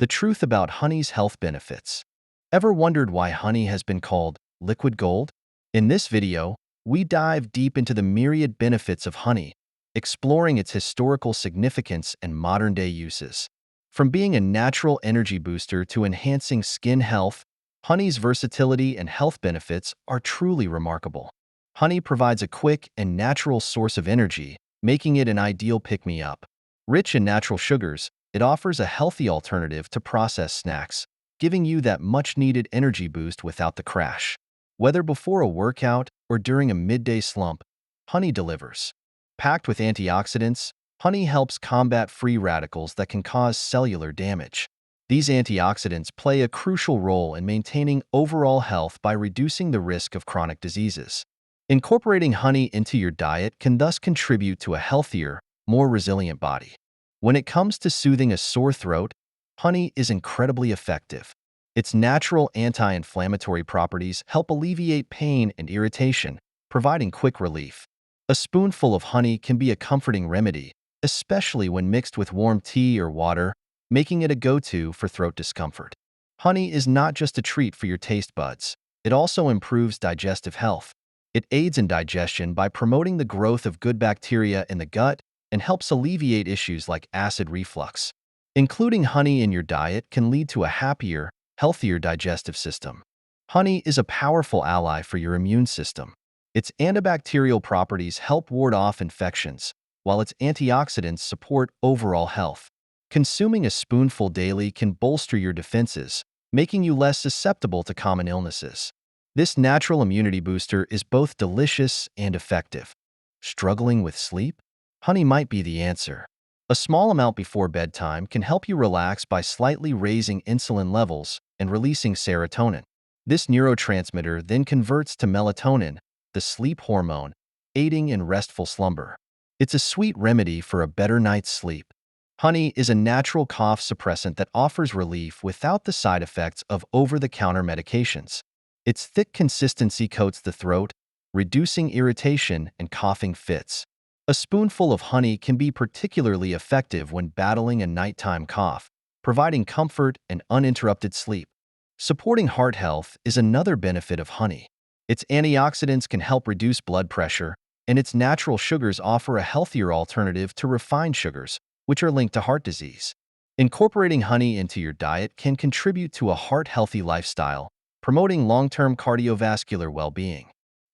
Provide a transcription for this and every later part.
The truth about honey's health benefits. Ever wondered why honey has been called liquid gold? In this video, we dive deep into the myriad benefits of honey, exploring its historical significance and modern-day uses. From being a natural energy booster to enhancing skin health, honey's versatility and health benefits are truly remarkable. Honey provides a quick and natural source of energy, making it an ideal pick-me-up. Rich in natural sugars, it offers a healthy alternative to processed snacks, giving you that much-needed energy boost without the crash. Whether before a workout or during a midday slump, honey delivers. Packed with antioxidants, honey helps combat free radicals that can cause cellular damage. These antioxidants play a crucial role in maintaining overall health by reducing the risk of chronic diseases. Incorporating honey into your diet can thus contribute to a healthier, more resilient body. When it comes to soothing a sore throat, honey is incredibly effective. Its natural anti-inflammatory properties help alleviate pain and irritation, providing quick relief. A spoonful of honey can be a comforting remedy, especially when mixed with warm tea or water, making it a go-to for throat discomfort. Honey is not just a treat for your taste buds. It also improves digestive health. It aids in digestion by promoting the growth of good bacteria in the gut and helps alleviate issues like acid reflux. Including honey in your diet can lead to a happier, healthier digestive system. Honey is a powerful ally for your immune system. Its antibacterial properties help ward off infections, while its antioxidants support overall health. Consuming a spoonful daily can bolster your defenses, making you less susceptible to common illnesses. This natural immunity booster is both delicious and effective. Struggling with sleep? Honey might be the answer. A small amount before bedtime can help you relax by slightly raising insulin levels and releasing serotonin. This neurotransmitter then converts to melatonin, the sleep hormone, aiding in restful slumber. It's a sweet remedy for a better night's sleep. Honey is a natural cough suppressant that offers relief without the side effects of over-the-counter medications. Its thick consistency coats the throat, reducing irritation and coughing fits. A spoonful of honey can be particularly effective when battling a nighttime cough, providing comfort and uninterrupted sleep. Supporting heart health is another benefit of honey. Its antioxidants can help reduce blood pressure, and its natural sugars offer a healthier alternative to refined sugars, which are linked to heart disease. Incorporating honey into your diet can contribute to a heart-healthy lifestyle, promoting long-term cardiovascular well-being.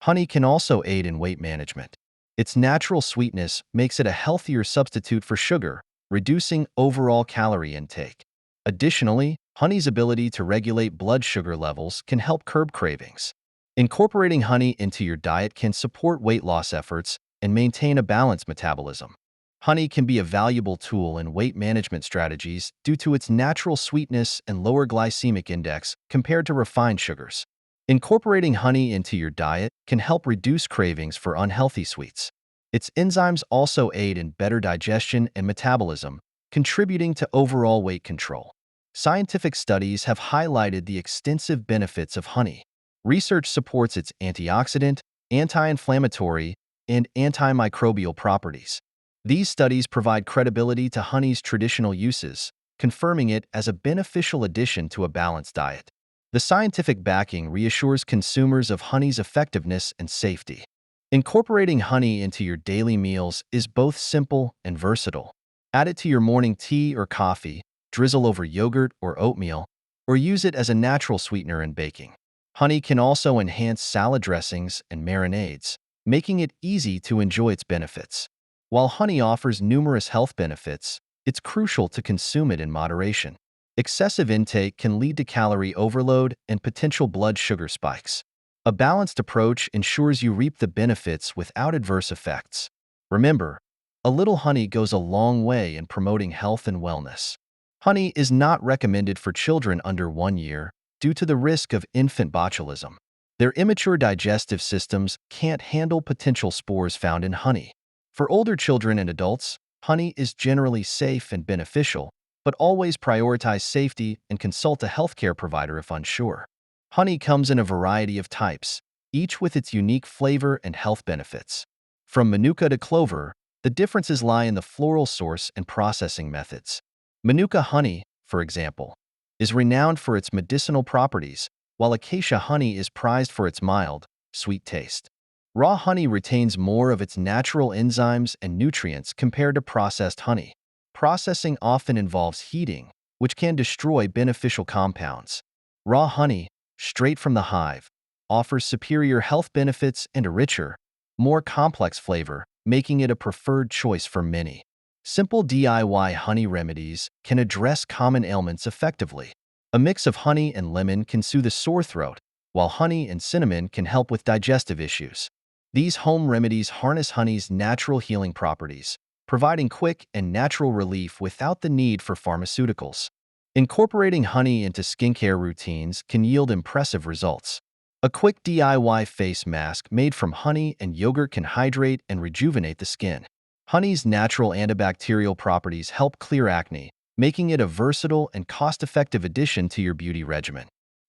Honey can also aid in weight management. Its natural sweetness makes it a healthier substitute for sugar, reducing overall calorie intake. Additionally, honey's ability to regulate blood sugar levels can help curb cravings. Incorporating honey into your diet can support weight loss efforts and maintain a balanced metabolism. Honey can be a valuable tool in weight management strategies due to its natural sweetness and lower glycemic index compared to refined sugars. Incorporating honey into your diet can help reduce cravings for unhealthy sweets. Its enzymes also aid in better digestion and metabolism, contributing to overall weight control. Scientific studies have highlighted the extensive benefits of honey. Research supports its antioxidant, anti-inflammatory, and antimicrobial properties. These studies provide credibility to honey's traditional uses, confirming it as a beneficial addition to a balanced diet. The scientific backing reassures consumers of honey's effectiveness and safety. Incorporating honey into your daily meals is both simple and versatile. Add it to your morning tea or coffee, drizzle over yogurt or oatmeal, or use it as a natural sweetener in baking. Honey can also enhance salad dressings and marinades, making it easy to enjoy its benefits. While honey offers numerous health benefits, it's crucial to consume it in moderation. Excessive intake can lead to calorie overload and potential blood sugar spikes. A balanced approach ensures you reap the benefits without adverse effects. Remember, a little honey goes a long way in promoting health and wellness. Honey is not recommended for children under 1 year due to the risk of infant botulism. Their immature digestive systems can't handle potential spores found in honey. For older children and adults, honey is generally safe and beneficial, but always prioritize safety and consult a healthcare provider if unsure. Honey comes in a variety of types, each with its unique flavor and health benefits. From Manuka to clover, the differences lie in the floral source and processing methods. Manuka honey, for example, is renowned for its medicinal properties, while acacia honey is prized for its mild, sweet taste. Raw honey retains more of its natural enzymes and nutrients compared to processed honey. Processing often involves heating, which can destroy beneficial compounds. Raw honey, straight from the hive, offers superior health benefits and a richer, more complex flavor, making it a preferred choice for many. Simple DIY honey remedies can address common ailments effectively. A mix of honey and lemon can soothe a sore throat, while honey and cinnamon can help with digestive issues. These home remedies harness honey's natural healing properties, providing quick and natural relief without the need for pharmaceuticals. Incorporating honey into skincare routines can yield impressive results. A quick DIY face mask made from honey and yogurt can hydrate and rejuvenate the skin. Honey's natural antibacterial properties help clear acne, making it a versatile and cost-effective addition to your beauty regimen.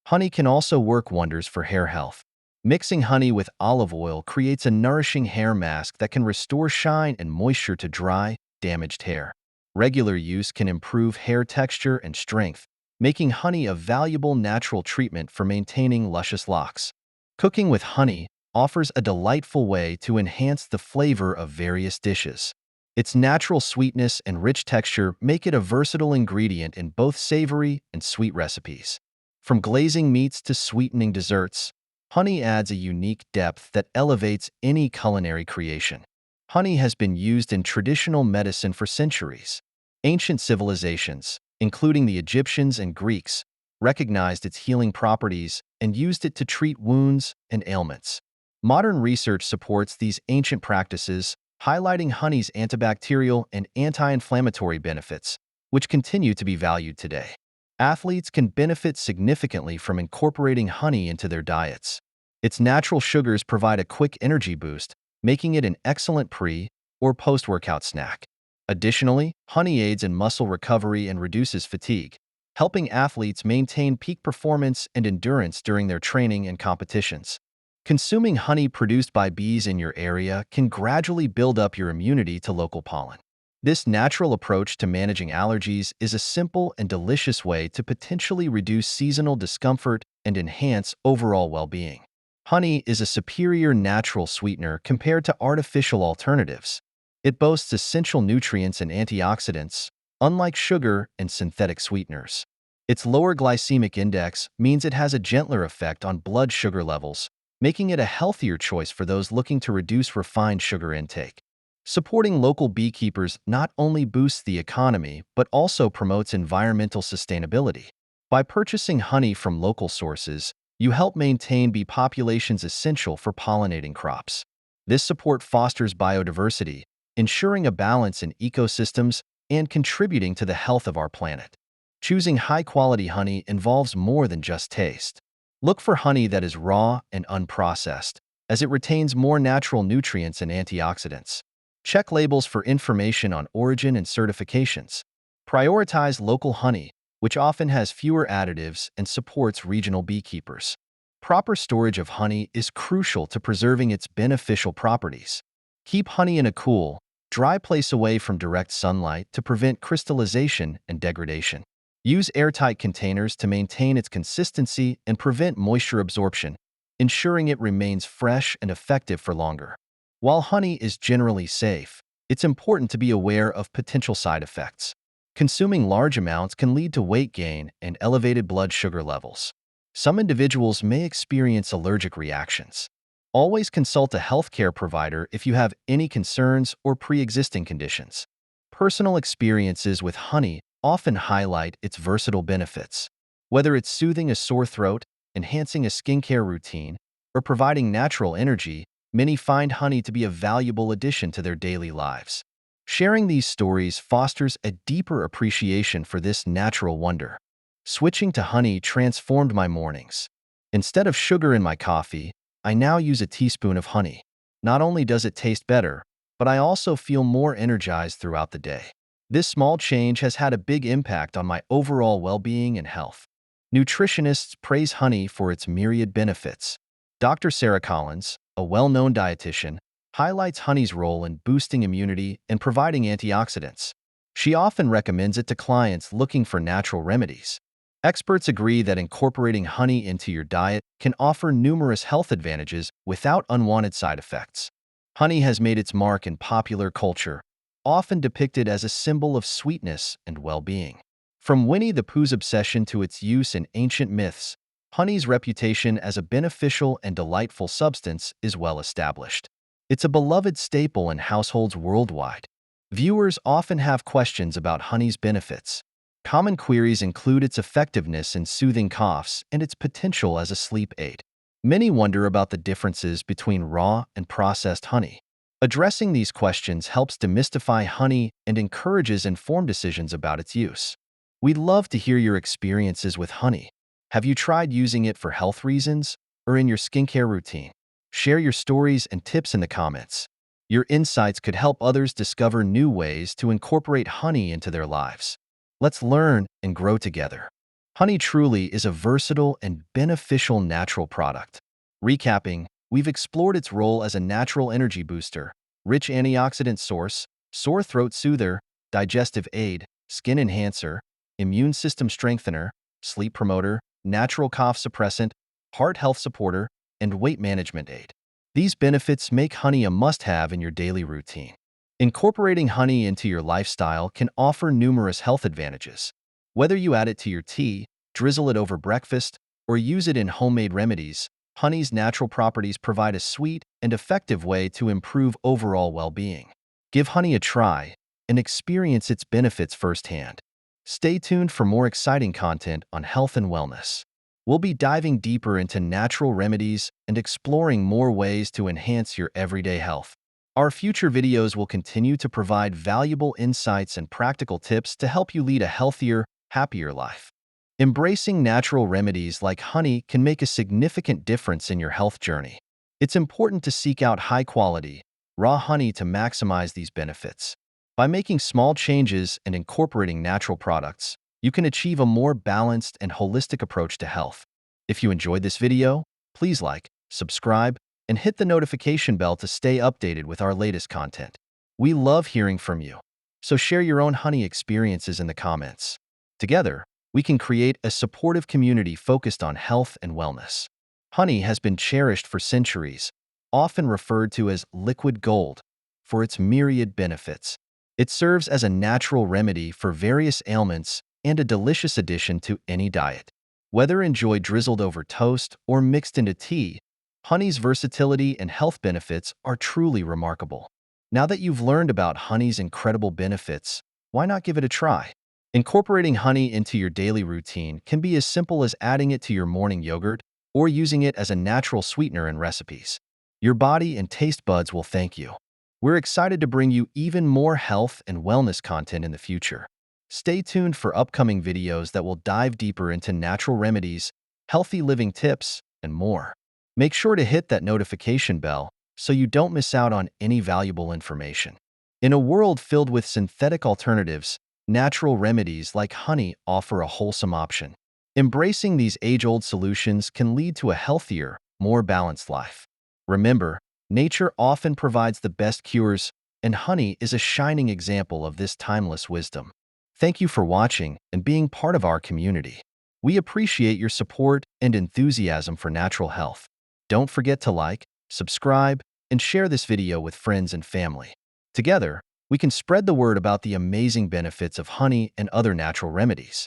Honey can also work wonders for hair health. Mixing honey with olive oil creates a nourishing hair mask that can restore shine and moisture to dry, damaged hair. Regular use can improve hair texture and strength, making honey a valuable natural treatment for maintaining luscious locks. Cooking with honey offers a delightful way to enhance the flavor of various dishes. Its natural sweetness and rich texture make it a versatile ingredient in both savory and sweet recipes. From glazing meats to sweetening desserts, honey adds a unique depth that elevates any culinary creation. Honey has been used in traditional medicine for centuries. Ancient civilizations, including the Egyptians and Greeks, recognized its healing properties and used it to treat wounds and ailments. Modern research supports these ancient practices, highlighting honey's antibacterial and anti-inflammatory benefits, which continue to be valued today. Athletes can benefit significantly from incorporating honey into their diets. Its natural sugars provide a quick energy boost, making it an excellent pre- or post-workout snack. Additionally, honey aids in muscle recovery and reduces fatigue, helping athletes maintain peak performance and endurance during their training and competitions. Consuming honey produced by bees in your area can gradually build up your immunity to local pollen. This natural approach to managing allergies is a simple and delicious way to potentially reduce seasonal discomfort and enhance overall well-being. Honey is a superior natural sweetener compared to artificial alternatives. It boasts essential nutrients and antioxidants, unlike sugar and synthetic sweeteners. Its lower glycemic index means it has a gentler effect on blood sugar levels, making it a healthier choice for those looking to reduce refined sugar intake. Supporting local beekeepers not only boosts the economy but also promotes environmental sustainability. By purchasing honey from local sources, you help maintain bee populations essential for pollinating crops. This support fosters biodiversity, ensuring a balance in ecosystems and contributing to the health of our planet. Choosing high-quality honey involves more than just taste. Look for honey that is raw and unprocessed, as it retains more natural nutrients and antioxidants. Check labels for information on origin and certifications. Prioritize local honey, which often has fewer additives and supports regional beekeepers. Proper storage of honey is crucial to preserving its beneficial properties. Keep honey in a cool, dry place away from direct sunlight to prevent crystallization and degradation. Use airtight containers to maintain its consistency and prevent moisture absorption, ensuring it remains fresh and effective for longer. While honey is generally safe, it's important to be aware of potential side effects. Consuming large amounts can lead to weight gain and elevated blood sugar levels. Some individuals may experience allergic reactions. Always consult a healthcare provider if you have any concerns or pre-existing conditions. Personal experiences with honey often highlight its versatile benefits. Whether it's soothing a sore throat, enhancing a skincare routine, or providing natural energy, many find honey to be a valuable addition to their daily lives. Sharing these stories fosters a deeper appreciation for this natural wonder. Switching to honey transformed my mornings. Instead of sugar in my coffee, I now use a teaspoon of honey. Not only does it taste better, but I also feel more energized throughout the day. This small change has had a big impact on my overall well-being and health. Nutritionists praise honey for its myriad benefits. Dr. Sarah Collins, a well-known dietitian, highlights honey's role in boosting immunity and providing antioxidants. She often recommends it to clients looking for natural remedies. Experts agree that incorporating honey into your diet can offer numerous health advantages without unwanted side effects. Honey has made its mark in popular culture, often depicted as a symbol of sweetness and well-being. From Winnie the Pooh's obsession to its use in ancient myths, honey's reputation as a beneficial and delightful substance is well established. It's a beloved staple in households worldwide. Viewers often have questions about honey's benefits. Common queries include its effectiveness in soothing coughs and its potential as a sleep aid. Many wonder about the differences between raw and processed honey. Addressing these questions helps demystify honey and encourages informed decisions about its use. We'd love to hear your experiences with honey. Have you tried using it for health reasons or in your skincare routine? Share your stories and tips in the comments. Your insights could help others discover new ways to incorporate honey into their lives. Let's learn and grow together. Honey truly is a versatile and beneficial natural product. Recapping, we've explored its role as a natural energy booster, rich antioxidant source, sore throat soother, digestive aid, skin enhancer, immune system strengthener, sleep promoter, natural cough suppressant, heart health supporter, and weight management aid. These benefits make honey a must-have in your daily routine. Incorporating honey into your lifestyle can offer numerous health advantages. Whether you add it to your tea, drizzle it over breakfast, or use it in homemade remedies, honey's natural properties provide a sweet and effective way to improve overall well-being. Give honey a try and experience its benefits firsthand. Stay tuned for more exciting content on health and wellness. We'll be diving deeper into natural remedies and exploring more ways to enhance your everyday health. Our future videos will continue to provide valuable insights and practical tips to help you lead a healthier, happier life. Embracing natural remedies like honey can make a significant difference in your health journey. It's important to seek out high-quality, raw honey to maximize these benefits. By making small changes and incorporating natural products, you can achieve a more balanced and holistic approach to health. If you enjoyed this video, please like, subscribe, and hit the notification bell to stay updated with our latest content. We love hearing from you, so share your own honey experiences in the comments. Together, we can create a supportive community focused on health and wellness. Honey has been cherished for centuries, often referred to as liquid gold, for its myriad benefits. It serves as a natural remedy for various ailments and a delicious addition to any diet. Whether enjoyed drizzled over toast or mixed into tea, honey's versatility and health benefits are truly remarkable. Now that you've learned about honey's incredible benefits, why not give it a try? Incorporating honey into your daily routine can be as simple as adding it to your morning yogurt or using it as a natural sweetener in recipes. Your body and taste buds will thank you. We're excited to bring you even more health and wellness content in the future. Stay tuned for upcoming videos that will dive deeper into natural remedies, healthy living tips, and more. Make sure to hit that notification bell so you don't miss out on any valuable information. In a world filled with synthetic alternatives, natural remedies like honey offer a wholesome option. Embracing these age-old solutions can lead to a healthier, more balanced life. Remember, nature often provides the best cures, and honey is a shining example of this timeless wisdom. Thank you for watching and being part of our community. We appreciate your support and enthusiasm for natural health. Don't forget to like, subscribe, and share this video with friends and family. Together, we can spread the word about the amazing benefits of honey and other natural remedies.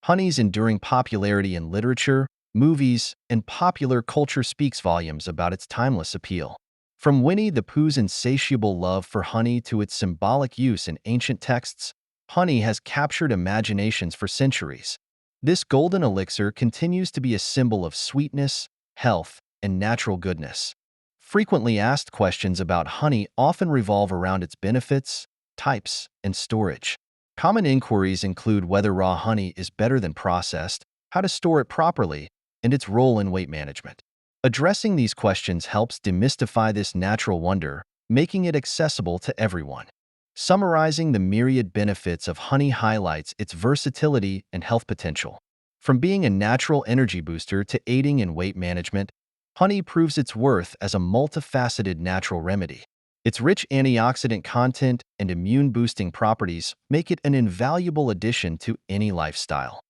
Honey's enduring popularity in literature, movies, and popular culture speaks volumes about its timeless appeal. From Winnie the Pooh's insatiable love for honey to its symbolic use in ancient texts, honey has captured imaginations for centuries. This golden elixir continues to be a symbol of sweetness, health, and natural goodness. Frequently asked questions about honey often revolve around its benefits, types, and storage. Common inquiries include whether raw honey is better than processed, how to store it properly, and its role in weight management. Addressing these questions helps demystify this natural wonder, making it accessible to everyone. Summarizing the myriad benefits of honey highlights its versatility and health potential. From being a natural energy booster to aiding in weight management, honey proves its worth as a multifaceted natural remedy. Its rich antioxidant content and immune-boosting properties make it an invaluable addition to any lifestyle.